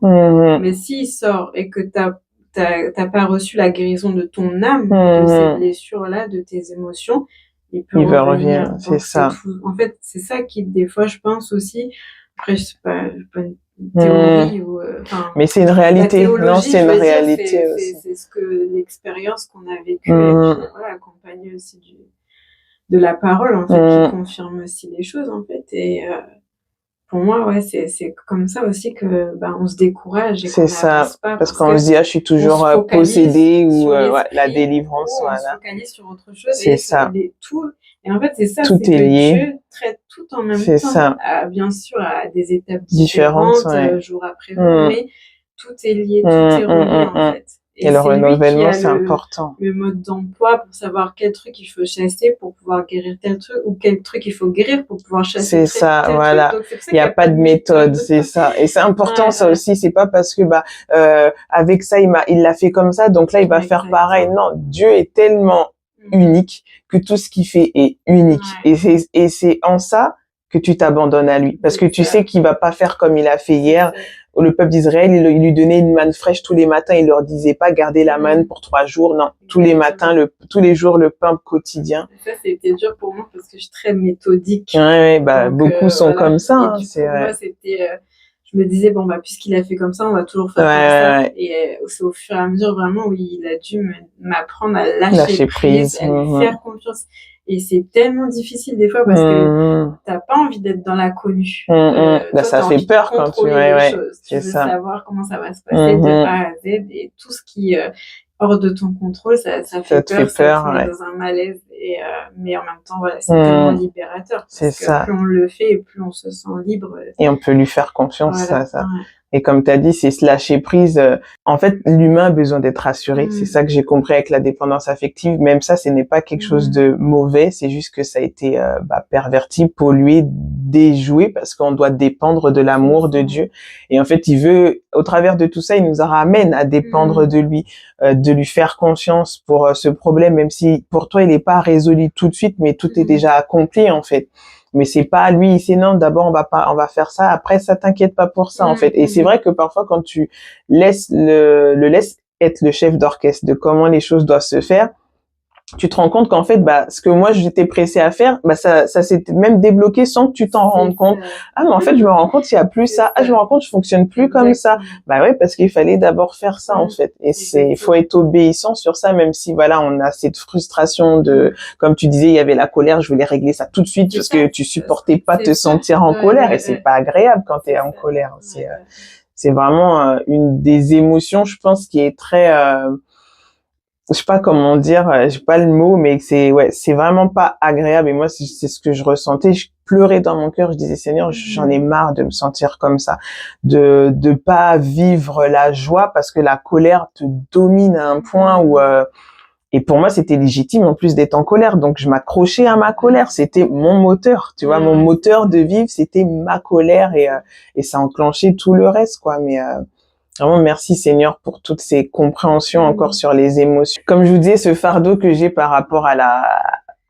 mais s'il sort et que t'as pas reçu la guérison de ton âme, de ces blessures-là, de tes émotions, il va revenir. C'est ça. En fait, c'est ça qui, des fois, je pense aussi, après, je sais pas une théorie ou, mais c'est une réalité. Non, c'est une réalité aussi. C'est ce que l'expérience qu'on a vécue, et puis, voilà, accompagnée aussi de la parole, en fait, qui confirme aussi les choses, en fait, et, pour moi, ouais, c'est comme ça aussi que, on se décourage et qu'on n'avance pas. Parce qu'on se dit, je suis toujours possédée ou, la délivrance, voilà. On se focalise sur autre chose. C'est ça. Et en fait, c'est ça. Tout est lié. Dieu traite tout en même temps. Bien sûr, à des étapes différentes, jour après jour, mais tout est lié, tout est relié, en fait. Et le renouvellement, c'est important. Le mode d'emploi pour savoir quel truc il faut chasser pour pouvoir guérir tel truc, ou quel truc il faut guérir pour pouvoir chasser tel voilà. Truc. Il n'y a pas de méthode, c'est ça. Et c'est important, ça aussi. C'est pas parce que, avec ça, il l'a fait comme ça, donc là, il va faire pareil. Non, Dieu est tellement unique que tout ce qu'il fait est unique. Et c'est en ça que tu t'abandonnes à lui. Parce que tu sais qu'il va pas faire comme il a fait hier. Le peuple d'Israël, il lui donnait une manne fraîche tous les matins. Il leur disait pas gardez la manne pour 3 jours. Non, tous les matins, tous les jours, le pain quotidien. Ça, c'était dur pour moi parce que je suis très méthodique. Donc, beaucoup sont comme ça. C'est vrai. Moi, c'était, je me disais puisqu'il a fait comme ça, on va toujours faire comme ça. Et c'est au fur et à mesure vraiment où il a dû m'apprendre à lâcher prise, à lui faire confiance. Et c'est tellement difficile des fois parce que t'as pas envie d'être dans l'inconnu. Toi, ça fait peur quand tu tu veux savoir comment ça va se passer de A à Z, et tout ce qui hors de ton contrôle, ça fait peur, ça te met dans un malaise. Et mais en même temps, voilà, c'est tellement libérateur. C'est ça. Plus on le fait, et plus on se sent libre. Et on peut lui faire confiance, ça. Et comme tu as dit, c'est se lâcher prise. En fait, l'humain a besoin d'être rassuré. C'est ça que j'ai compris avec la dépendance affective. Même ça, ce n'est pas quelque chose de mauvais. C'est juste que ça a été perverti, pollué, déjoué, parce qu'on doit dépendre de l'amour de Dieu. Et en fait, il veut, au travers de tout ça, il nous ramène à dépendre de lui, de lui faire confiance pour ce problème, même si pour toi, il n'est pas résolu tout de suite, mais tout est déjà accompli, en fait. Mais c'est pas lui, c'est non, d'abord on va faire ça, après ça t'inquiète pas pour ça en fait. Et c'est vrai que parfois quand tu laisses laisses être le chef d'orchestre de comment les choses doivent se faire, tu te rends compte qu'en fait ce que moi j'étais pressée à faire, ça s'est même débloqué sans que tu t'en rendes compte. Ah mais en fait je me rends compte qu'il y a plus ça. Ah je me rends compte je fonctionne plus comme ça. Ouais, parce qu'il fallait d'abord faire ça en fait. Et il faut être obéissant sur ça, même si voilà on a cette frustration de, comme tu disais, il y avait la colère, je voulais régler ça tout de suite parce que tu supportais pas te sentir en colère, et c'est pas agréable quand t'es en colère. C'est vraiment une des émotions, je pense, qui est très je sais pas comment dire, j'ai pas le mot, mais c'est vraiment pas agréable. Et moi, c'est ce que je ressentais. Je pleurais dans mon cœur. Je disais, Seigneur, j'en ai marre de me sentir comme ça, de pas vivre la joie parce que la colère te domine à un point où, et pour moi, c'était légitime en plus d'être en colère. Donc, je m'accrochais à ma colère. C'était mon moteur, tu vois, mon moteur de vivre, c'était ma colère, et ça enclenchait tout le reste, quoi. Mais, vraiment, merci Seigneur pour toutes ces compréhensions encore sur les émotions. Comme je vous disais, ce fardeau que j'ai par rapport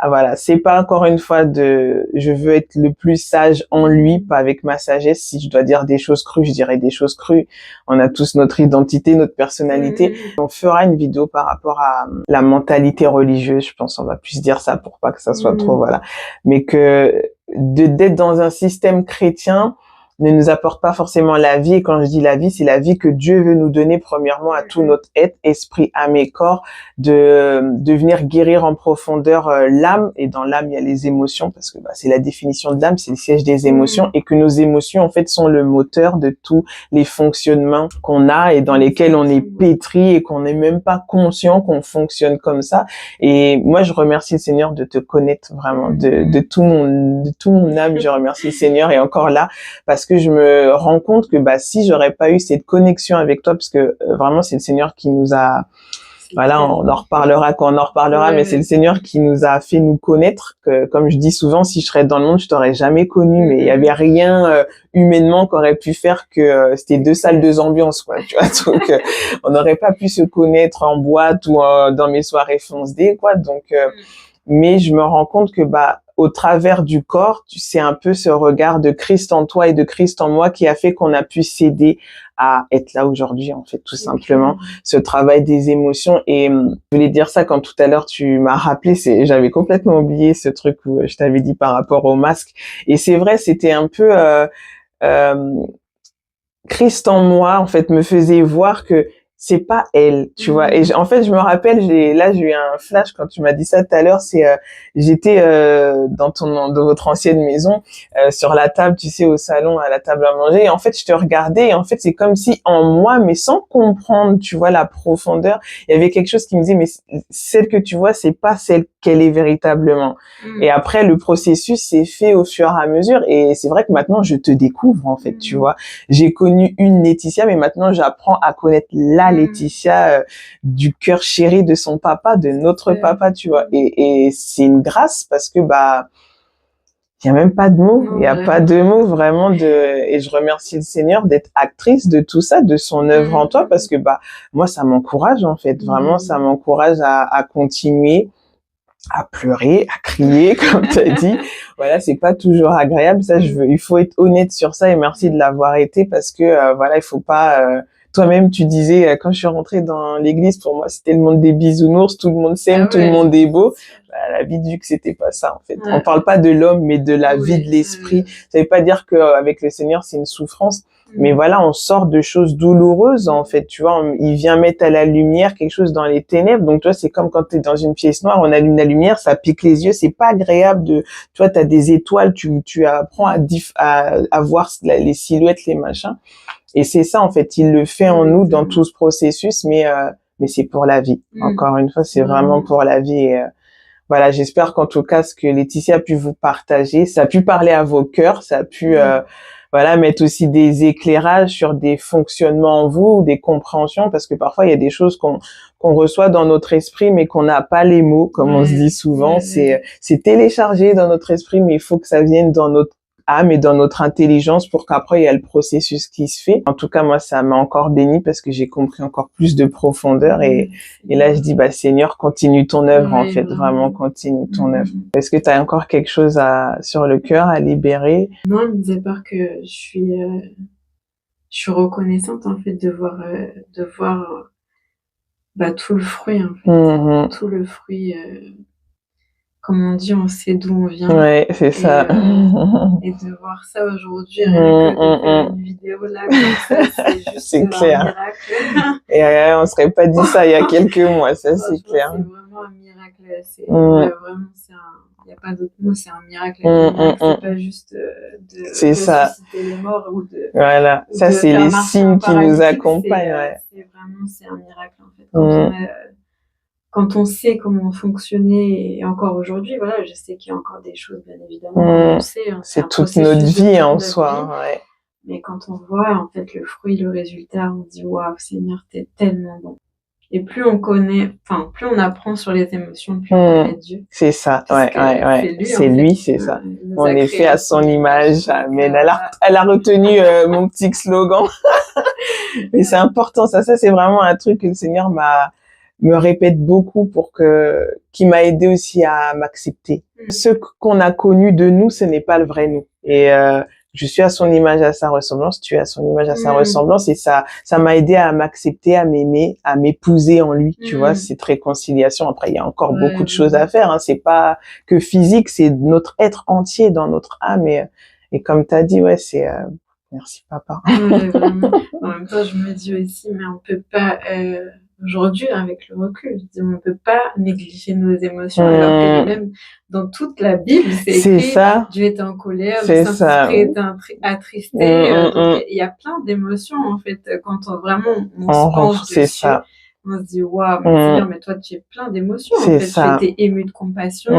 voilà, c'est pas encore une fois je veux être le plus sage en lui, pas avec ma sagesse. Si je dois dire des choses crues, je dirais des choses crues. On a tous notre identité, notre personnalité. On fera une vidéo par rapport à la mentalité religieuse. Je pense on va plus dire ça pour pas que ça soit trop, voilà. Mais que d'être dans un système chrétien, ne nous apporte pas forcément la vie. Et quand je dis la vie, c'est la vie que Dieu veut nous donner premièrement à tout notre être, esprit, âme et corps, de venir guérir en profondeur l'âme. Et dans l'âme, il y a les émotions, parce que c'est la définition de l'âme, c'est le siège des émotions, et que nos émotions, en fait, sont le moteur de tous les fonctionnements qu'on a et dans lesquels on est pétri et qu'on n'est même pas conscient qu'on fonctionne comme ça. Et moi, je remercie le Seigneur de te connaître vraiment, de tout mon âme. Je remercie le Seigneur, et encore là, parce que je me rends compte que si j'aurais pas eu cette connexion avec toi, parce que vraiment c'est le Seigneur qui nous a, voilà, on en reparlera quand on en reparlera, mais c'est le Seigneur qui nous a fait nous connaître. Que, comme je dis souvent, si je serais dans le monde, je t'aurais jamais connu, mais il y avait rien humainement qu'aurait pu faire que c'était 2 salles, 2 ambiances, quoi, tu vois. Donc on n'aurait pas pu se connaître en boîte ou dans mes soirées fonce-dé, quoi. Donc mais je me rends compte que au travers du corps, c'est un peu ce regard de Christ en toi et de Christ en moi qui a fait qu'on a pu s'aider à être là aujourd'hui, en fait, tout simplement. Ce travail des émotions. Et je voulais dire ça quand tout à l'heure tu m'as rappelé, j'avais complètement oublié ce truc où je t'avais dit par rapport au masque. Et c'est vrai, c'était un peu Christ en moi, en fait, me faisait voir que c'est pas elle, tu vois. Et en fait, je me rappelle, j'ai eu un flash quand tu m'as dit ça tout à l'heure. J'étais dans votre ancienne maison, sur la table, tu sais, au salon, à la table à manger. Et en fait, je te regardais. Et en fait, c'est comme si en moi, mais sans comprendre, tu vois, la profondeur, il y avait quelque chose qui me disait, mais celle que tu vois, c'est pas celle qu'elle est véritablement. Et après, le processus s'est fait au fur et à mesure. Et c'est vrai que maintenant, je te découvre, en fait, tu vois. J'ai connu une Laetitia, mais maintenant, j'apprends à connaître la Laetitia du cœur chéri de son papa, de notre papa, tu vois. Et c'est une grâce parce que il y a même pas de mots, il y a pas de mots vraiment et je remercie le Seigneur d'être actrice de tout ça, de son œuvre en toi, parce que moi ça m'encourage en fait, vraiment ça m'encourage à continuer, à pleurer, à crier, comme tu as dit. Voilà, c'est pas toujours agréable, ça il faut être honnête sur ça, et merci de l'avoir été, parce que voilà, il faut pas toi-même, tu disais, quand je suis rentrée dans l'église, pour moi, c'était le monde des bisounours, tout le monde s'aime, tout le monde est beau. La vie de Luc, c'était pas ça, en fait. On parle pas de l'homme, mais de la vie de l'esprit. Ça veut pas dire qu'avec le Seigneur, c'est une souffrance. Mais voilà, on sort de choses douloureuses, en fait, tu vois. Il vient mettre à la lumière quelque chose dans les ténèbres. Donc, toi, c'est comme quand t'es dans une pièce noire, on allume la lumière, ça pique les yeux. C'est pas agréable tu vois, t'as des étoiles, tu apprends à voir les silhouettes, les machins. Et c'est ça, en fait, il le fait en nous dans tout ce processus, mais c'est pour la vie. Encore une fois, c'est vraiment pour la vie. Et, voilà, j'espère qu'en tout cas, ce que Laetitia a pu vous partager, ça a pu parler à vos cœurs, ça a pu voilà, mettre aussi des éclairages sur des fonctionnements en vous, des compréhensions, parce que parfois, il y a des choses qu'on reçoit dans notre esprit, mais qu'on n'a pas les mots, comme on se dit souvent. C'est téléchargé dans notre esprit, mais il faut que ça vienne dans notre âme et dans notre intelligence pour qu'après il y a le processus qui se fait. En tout cas, moi, ça m'a encore béni parce que j'ai compris encore plus de profondeur, et là, je dis, Seigneur, continue ton œuvre, en fait, vraiment continue ton œuvre. Est-ce que tu as encore quelque chose sur le cœur à libérer? Non, mis à part que je suis reconnaissante, en fait, de voir tout le fruit, en fait. Tout le fruit, comme on dit, on sait d'où on vient. Ouais, c'est ça. Et de voir ça aujourd'hui, rien que de faire une vidéo là, comme ça, c'est juste c'est clair. Un miracle. Et on serait pas dit ça il y a quelques mois, ça c'est clair. C'est vraiment un miracle. C'est vraiment, il n'y a pas d'autre mot, c'est un miracle. C'est pas juste de ressusciter les morts ou de. Voilà, ça c'est les signes qui nous accompagnent. C'est un miracle, en fait. Quand on sait comment fonctionner, et encore aujourd'hui, voilà, je sais qu'il y a encore des choses, bien évidemment, on sait. C'est toute notre vie en soi, ouais. Mais quand on voit, en fait, le fruit, le résultat, on dit, waouh, Seigneur, t'es tellement bon. Et plus on apprend sur les émotions, plus on connaît Dieu. C'est ça, ouais. C'est lui, c'est ça. On est fait à son image. Amen. Elle a retenu mon petit slogan. Mais c'est important, ça c'est vraiment un truc que le Seigneur me répète beaucoup qui m'a aidé aussi à m'accepter. Ce qu'on a connu de nous, ce n'est pas le vrai nous. Et je suis à son image, à sa ressemblance, tu es à son image, à sa ressemblance, et ça m'a aidé à m'accepter, à m'aimer, à m'épouser en lui, tu vois, cette réconciliation. Après, il y a encore beaucoup de choses à faire, hein. C'est pas que physique, c'est notre être entier dans notre âme, et comme t'as dit, ouais, Merci papa. Ouais, vraiment. En même temps, je me dis aussi, mais on peut pas, aujourd'hui, avec le recul, je dis, on peut pas négliger nos émotions, alors que même dans toute la Bible, c'est écrit, ça. Dieu était en colère, C'est le Saint-Esprit était attristé. Donc, il y a plein d'émotions, en fait, quand on se penche dessus. Ça. On se dit, waouh, Seigneur, mais toi, tu es plein d'émotions, en fait. Ça. Tu étais ému de compassion.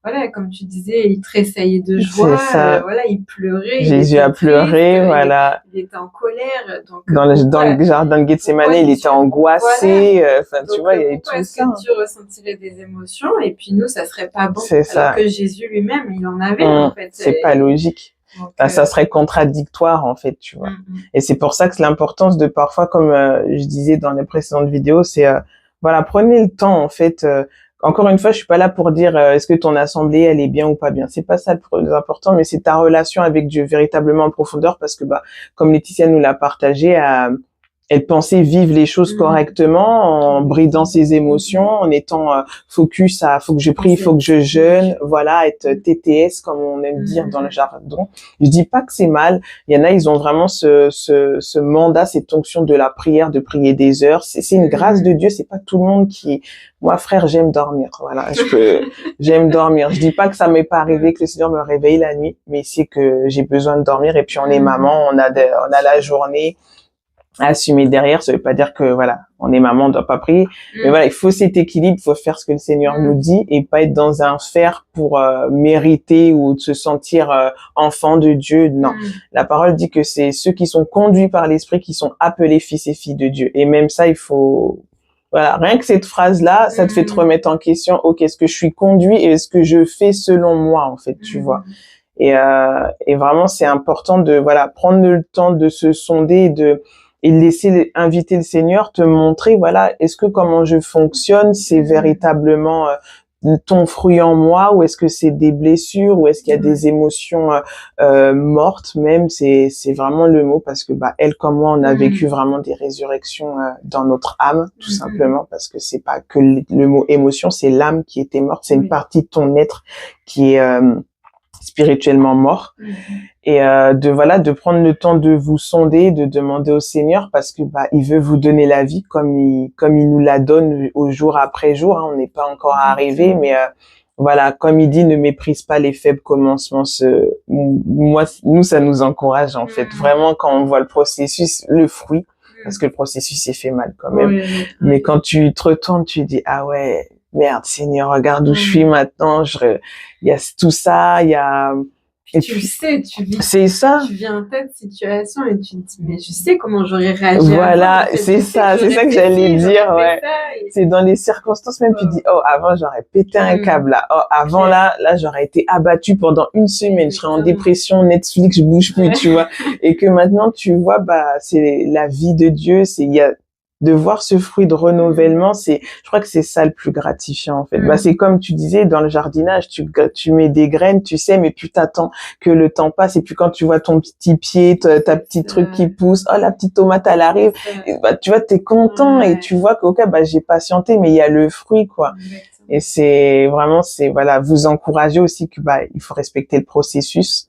Voilà, comme tu disais, il tressaillait de joie. Voilà, il pleurait. Jésus a pleuré, voilà. Il était en colère. Donc, dans le jardin de Gethsemane, il était angoissé. Enfin, tu vois, il y a eu tout ça. Pourquoi est-ce que Dieu ressentirait des émotions et puis nous, ça serait pas bon? Alors que Jésus lui-même, il en avait, en fait. C'est pas logique. Donc, ça serait contradictoire, en fait, tu vois. Et c'est pour ça que l'importance de parfois, comme je disais dans les précédentes vidéos, c'est, voilà, prenez le temps, en fait. Encore une fois, je suis pas là pour dire est-ce que ton assemblée, elle est bien ou pas bien. C'est pas ça le plus important, mais c'est ta relation avec Dieu véritablement en profondeur, parce que, comme Laetitia nous l'a partagé, elle pensait vivre les choses correctement en bridant ses émotions, en étant focus à faut que je prie, faut que je jeûne, voilà, être TTS comme on aime dire dans le jargon. Je dis pas que c'est mal. Il y en a, ils ont vraiment ce mandat, cette onction de la prière, de prier des heures. C'est une grâce de Dieu. C'est pas tout le monde qui. Moi, frère, j'aime dormir. Voilà, j'aime dormir. Je dis pas que ça m'est pas arrivé que le Seigneur me réveille la nuit, mais c'est que j'ai besoin de dormir. Et puis on est maman, on a la journée à assumer derrière. Ça veut pas dire que voilà, on est maman, on doit pas prier, mais voilà, il faut cet équilibre, il faut faire ce que le Seigneur nous dit et pas être dans un faire pour mériter ou de se sentir enfant de Dieu. Non, la parole dit que c'est ceux qui sont conduits par l'Esprit qui sont appelés fils et filles de Dieu. Et même ça, il faut voilà, rien que cette phrase-là, ça te fait te remettre en question. Ok, est-ce que je suis conduit et est-ce que je fais selon moi en fait, tu vois. Et vraiment, c'est important de voilà prendre le temps de se sonder et laisser inviter le Seigneur te montrer voilà est-ce que comment je fonctionne c'est véritablement ton fruit en moi ou est-ce que c'est des blessures ou est-ce qu'il y a des émotions mortes même c'est vraiment le mot parce que elle comme moi on a vécu vraiment des résurrections dans notre âme tout simplement parce que c'est pas que le mot émotion c'est l'âme qui était morte c'est une partie de ton être qui est spirituellement mort et de prendre le temps de vous sonder, de demander au Seigneur parce que il veut vous donner la vie comme il nous la donne au jour après jour. Hein, on n'est pas encore arrivé, mais voilà, comme il dit, ne méprise pas les faibles commencements. Nous, ça nous encourage en fait. Vraiment, quand on voit le processus, le fruit, parce que le processus est fait mal quand même. Mais quand tu te retournes, tu dis ah ouais. Merde, Seigneur, regarde où je suis maintenant. Il y a tout ça, il y a. Et tu sais, tu vis. C'est ça. Tu vis en telle situation et tu te dis, mais je sais comment j'aurais réagi. Voilà, c'est ça que j'allais dire, ouais. C'est dans les circonstances même, tu dis, oh, avant, j'aurais pété un câble, là. Oh, avant, là, j'aurais été abattue pendant une semaine. Je serais en dépression, Netflix, je bouge plus, tu vois. Et que maintenant, tu vois, c'est la vie de Dieu, de voir ce fruit de renouvellement, je crois que c'est ça le plus gratifiant, en fait. C'est comme tu disais, dans le jardinage, tu mets des graines, tu sais, mais puis t'attends que le temps passe, et puis quand tu vois ton petit pied, ta petite truc qui pousse, oh, la petite tomate, elle arrive, et, tu vois, t'es content, et tu vois que, ok, j'ai patienté, mais il y a le fruit, quoi. Et c'est vraiment, voilà, vous encourager aussi que, il faut respecter le processus.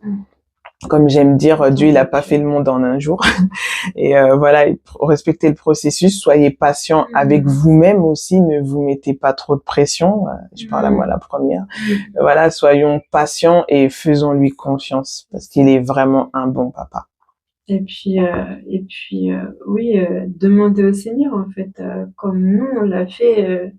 Comme j'aime dire, Dieu, il a pas fait le monde en un jour. Et voilà, respectez le processus, soyez patient avec vous-même aussi, ne vous mettez pas trop de pression. Je parle à moi la première. Voilà, soyons patients et faisons-lui confiance parce qu'il est vraiment un bon papa. Et puis, oui, demandez au Seigneur, en fait, comme nous, on l'a fait.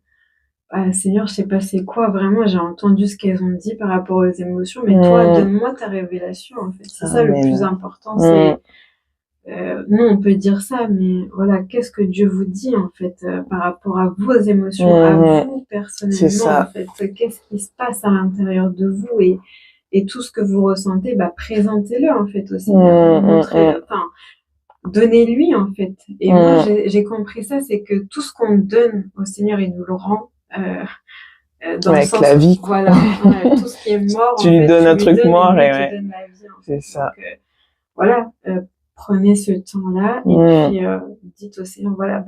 Seigneur, je sais pas c'est quoi, vraiment, j'ai entendu ce qu'elles ont dit par rapport aux émotions, mais toi, donne-moi ta révélation, en fait. C'est ça le plus important, c'est, nous, on peut dire ça, mais voilà, qu'est-ce que Dieu vous dit, en fait, par rapport à vos émotions, à vous, personnellement, en fait. Qu'est-ce qui se passe à l'intérieur de vous et tout ce que vous ressentez, présentez-le, en fait, au Seigneur. Donnez-lui, en fait. Et moi, j'ai compris ça, c'est que tout ce qu'on donne au Seigneur, il nous le rend. Dans avec le sens, la vie. Voilà, tout ce qui est mort. Tu lui donnes un truc mort et tu donnes la vie. C'est ça. Donc, voilà, prenez ce temps-là et puis dites au Seigneur, voilà,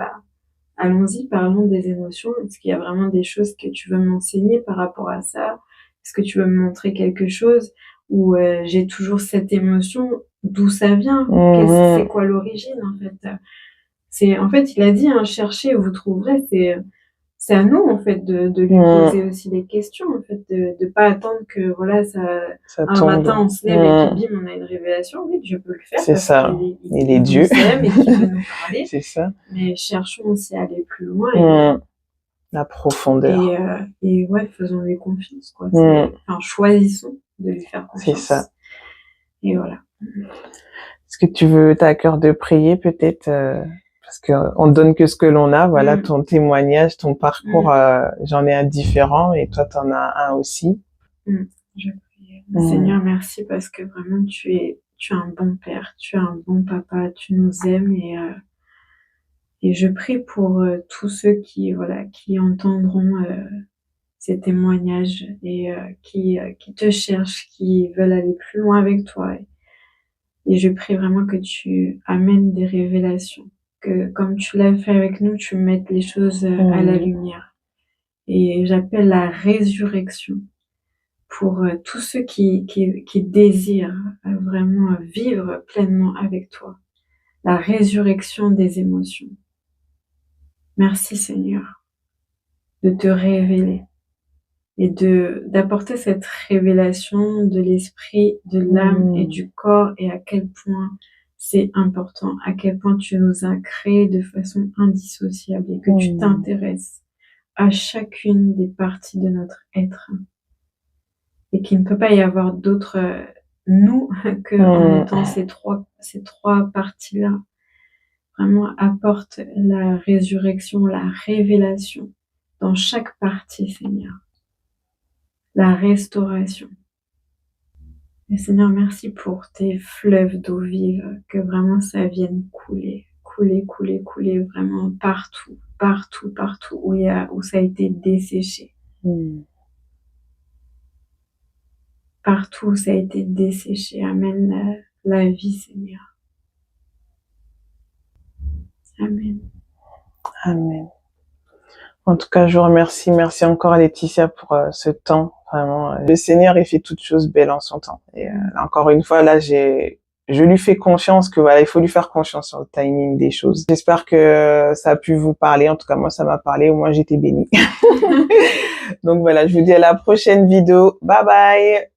allons-y, parlons des émotions. Est-ce qu'il y a vraiment des choses que tu veux m'enseigner par rapport à ça? Est-ce que tu veux me montrer quelque chose où j'ai toujours cette émotion? d'où ça vient, c'est quoi l'origine, en fait. En fait, il a dit, hein, cherchez, vous trouverez, c'est à nous, en fait, de lui poser aussi des questions, en fait, de pas attendre que, voilà, un tombe. matin, on se lève et puis bim, on a une révélation. Oui, Dieu peut le faire. C'est ça. Il est Dieu. Il aime et qu'il veut nous parler. C'est ça. Mais cherchons aussi à aller plus loin. La profondeur. Et ouais, faisons-lui confiance, quoi. Enfin, choisissons de lui faire confiance. C'est ça. Et voilà. Est-ce que t'as à cœur de prier, peut-être, parce qu'on donne que ce que l'on a, voilà, ton témoignage, ton parcours, j'en ai un différent et toi t'en as un aussi. Je prie. Seigneur, merci parce que vraiment tu es un bon père, tu es un bon papa, tu nous aimes et je prie pour tous ceux qui entendront ces témoignages et qui te cherchent, qui veulent aller plus loin avec toi. Et je prie vraiment que tu amènes des révélations, que comme tu l'as fait avec nous, tu mettes les choses à la lumière. Et j'appelle la résurrection pour tous ceux qui désirent vraiment vivre pleinement avec toi. La résurrection des émotions. Merci Seigneur de te révéler et d'apporter cette révélation de l'esprit, de l'âme et du corps et à quel point c'est important, à quel point tu nous as créés de façon indissociable et que tu t'intéresses à chacune des parties de notre être et qu'il ne peut pas y avoir d'autre nous que en étant ces trois parties-là. Vraiment apporte la résurrection, la révélation dans chaque partie, Seigneur. La restauration. Et Seigneur, merci pour tes fleuves d'eau vive, que vraiment ça vienne couler vraiment partout où ça a été desséché. Partout où ça a été desséché, amène la vie, Seigneur. Amen. Amen. En tout cas, je vous remercie. Merci encore Laetitia pour ce temps. Vraiment, le Seigneur, il fait toutes choses belles en son temps. Et encore une fois, là, je lui fais confiance que voilà, il faut lui faire confiance sur le timing des choses. J'espère que ça a pu vous parler. En tout cas, moi, ça m'a parlé. Au moins, j'étais bénie. Donc voilà, je vous dis à la prochaine vidéo. Bye bye.